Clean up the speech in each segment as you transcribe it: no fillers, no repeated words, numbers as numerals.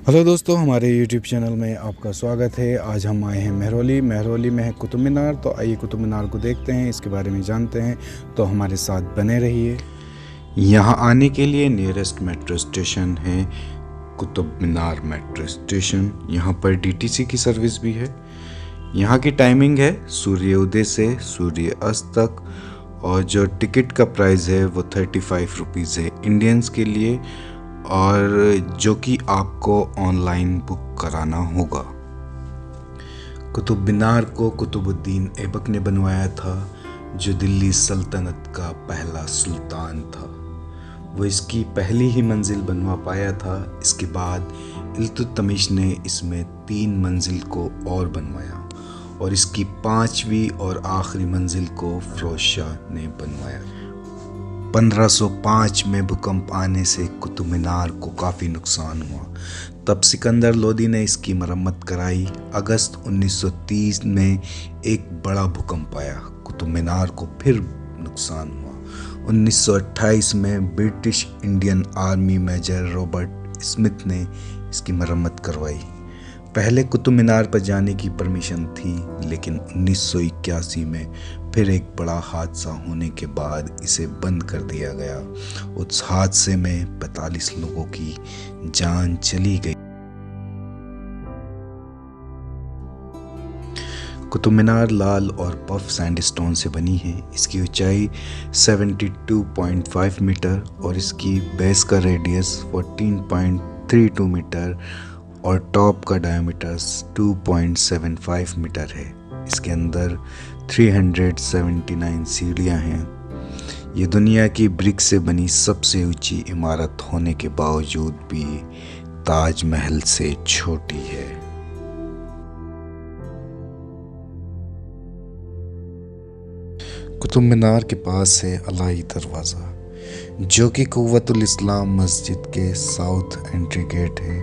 Hello दोस्तों, हमारे YouTube channel में आपका स्वागत है। आज हम आए हैं महरौली में है कुतुब मीनार। तो आइए कुतुब मीनार को देखते हैं, इसके बारे में जानते हैं। तो हमारे साथ बने रहिए। यहाँ आने के लिए नियरेस्ट मेट्रो स्टेशन है कुतुब मीनार मेट्रो स्टेशन। यहाँ पर DTC की सर्विस भी है। यहाँ की टाइमिंग है सूर्योदय से सूर्य अस्त तक, और जो टिकट का प्राइस है वो 35 रुपीज़ है इंडियंस के लिए, और जो कि आपको ऑनलाइन बुक कराना होगा। कुतुब मीनार को कुतुबुद्दीन ऐबक ने बनवाया था, जो दिल्ली सल्तनत का पहला सुल्तान था। वो इसकी पहली ही मंजिल बनवा पाया था। इसके बाद इल्तुतमिश ने इसमें 3 मंजिल को और बनवाया, और इसकी 5वीं और आखिरी मंजिल को फिरोज शाह ने बनवाया। 1505 में भूकंप आने से कुतुब मीनार को काफ़ी नुकसान हुआ। तब सिकंदर लोदी ने इसकी मरम्मत कराई। अगस्त 1930 में एक बड़ा भूकंप आया, कुतुब मीनार को फिर नुकसान हुआ। 1928 में British Indian army major Robert Smith ने इसकी मरम्मत करवाई। पहले कुतुब मीनार पर जाने की परमिशन थी, लेकिन 1981 में फिर एक बड़ा हादसा होने के बाद इसे बंद कर दिया गया। उस हादसे में 45 लोगों की जान चली गई। कुतुब मीनार लाल और पफ सैंडस्टोन से बनी है। इसकी ऊंचाई 72.5 मीटर और इसकी बेस का रेडियस 14.32 मीटर और टॉप का डायमीटर 2.75 मीटर है। इसके अंदर 379 सीढ़ियाँ हैं। ये दुनिया की ब्रिक से बनी सबसे ऊंची इमारत होने के बावजूद भी ताजमहल से छोटी है। कुतुब मीनार के पास है अलाई दरवाज़ा, जो कि कुव्वतुल इस्लाम मस्जिद के साउथ एंट्री गेट है।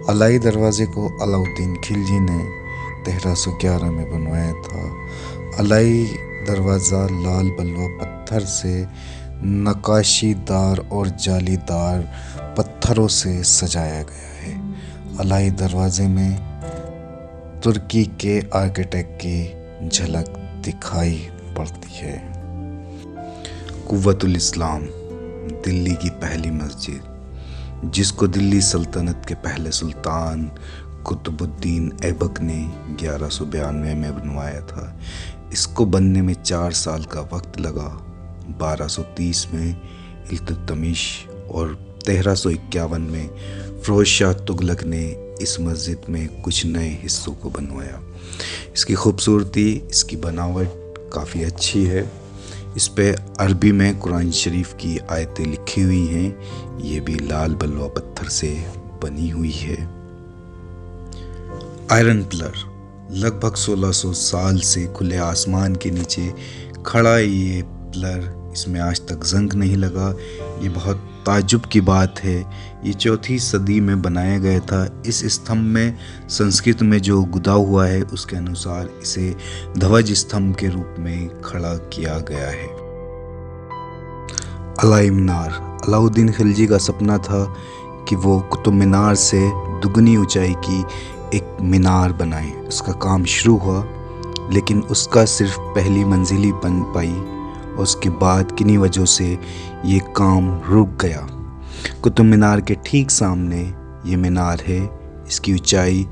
अलाई दरवाज़े को अलाउद्दीन खिलजी ने 1311 में बनवाया था। अलाई दरवाज़ा लाल बलुआ पत्थर से नक्काशीदार और जालीदार पत्थरों से सजाया गया है। अलाई दरवाज़े में तुर्की के आर्किटेक्ट की झलक दिखाई पड़ती है। कुव्वतुल इस्लाम दिल्ली की पहली मस्जिद, जिसको दिल्ली सल्तनत के पहले सुल्तान कुतुबुद्दीन ऐबक ने 1192 में बनवाया था। इसको बनने में 4 साल का वक्त लगा। 1230 में इल्तुतमिश और 1351 में फिरोज शाह तुगलक ने इस मस्जिद में कुछ नए हिस्सों को बनवाया। इसकी खूबसूरती, इसकी बनावट काफ़ी अच्छी है। इस पे अरबी में कुरान शरीफ की आयतें लिखी हुई हैं। ये भी लाल बलुआ पत्थर से बनी हुई है। आयरन पिलर लगभग 1600 साल से खुले आसमान के नीचे खड़ा है ये पिलर। इसमें आज तक जंग नहीं लगा। ये बहुत ताज्जुब की बात है। ये 4वीं सदी में बनाया गया था। इस स्तंभ में संस्कृत में जो गुदा हुआ है उसके अनुसार इसे ध्वज स्तंभ के रूप में खड़ा किया गया है। अलाई मीनार अलाउद्दीन खिलजी का सपना था कि वो कुतुब मीनार से दुगनी ऊंचाई की एक मीनार बनाए। उसका काम शुरू हुआ, लेकिन उसका सिर्फ पहली मंजिल ही बन पाई। उसके बाद किन्हीं वजहों से ये काम रुक गया। कुतुब मीनार के ठीक सामने ये मीनार है। इसकी ऊंचाई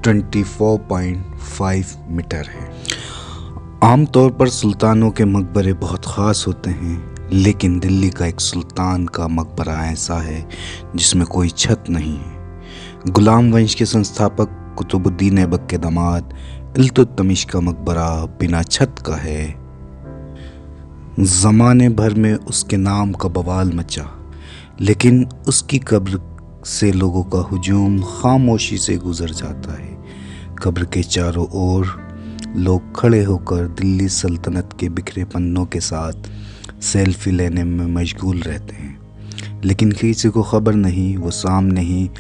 24.5 मीटर है। आमतौर पर सुल्तानों के मकबरे बहुत ख़ास होते हैं, लेकिन दिल्ली का एक सुल्तान का मकबरा ऐसा है जिसमें कोई छत नहीं है। गुलाम वंश के संस्थापक कुतुबुद्दीन ऐबक के दामाद इल्तुतमिश का मकबरा बिना छत का है। ज़माने भर में उसके नाम का बवाल मचा, लेकिन उसकी कब्र से लोगों का हुजूम खामोशी से गुजर जाता है। कब्र के चारों ओर लोग खड़े होकर दिल्ली सल्तनत के बिखरे पन्नों के साथ सेल्फी लेने में मशगूल रहते हैं, लेकिन किसी को खबर नहीं वो सामने ही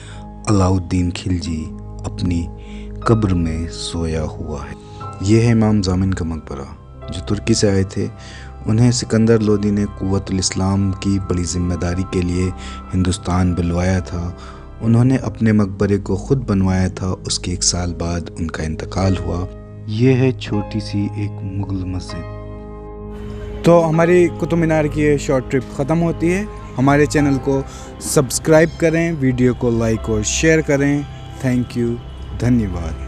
अलाउद्दीन खिलजी अपनी कब्र में सोया हुआ है। ये है इमाम ज़ामिन का मकबरा, जो तुर्की से आए थे। उन्हें सिकंदर लोदी ने कुव्वतुल इस्लाम की बड़ी जिम्मेदारी के लिए हिंदुस्तान बुलवाया था, उन्होंने अपने मकबरे को खुद बनवाया था। उसके 1 साल बाद उनका इंतकाल हुआ। ये है छोटी सी एक मुगल मस्जिद। तो हमारी कुतुब मीनार की ये शॉर्ट ट्रिप ख़त्म होती है। हमारे चैनल को सब्सक्राइब करें, वीडियो को लाइक और शेयर करें। थैंक यू, धन्यवाद।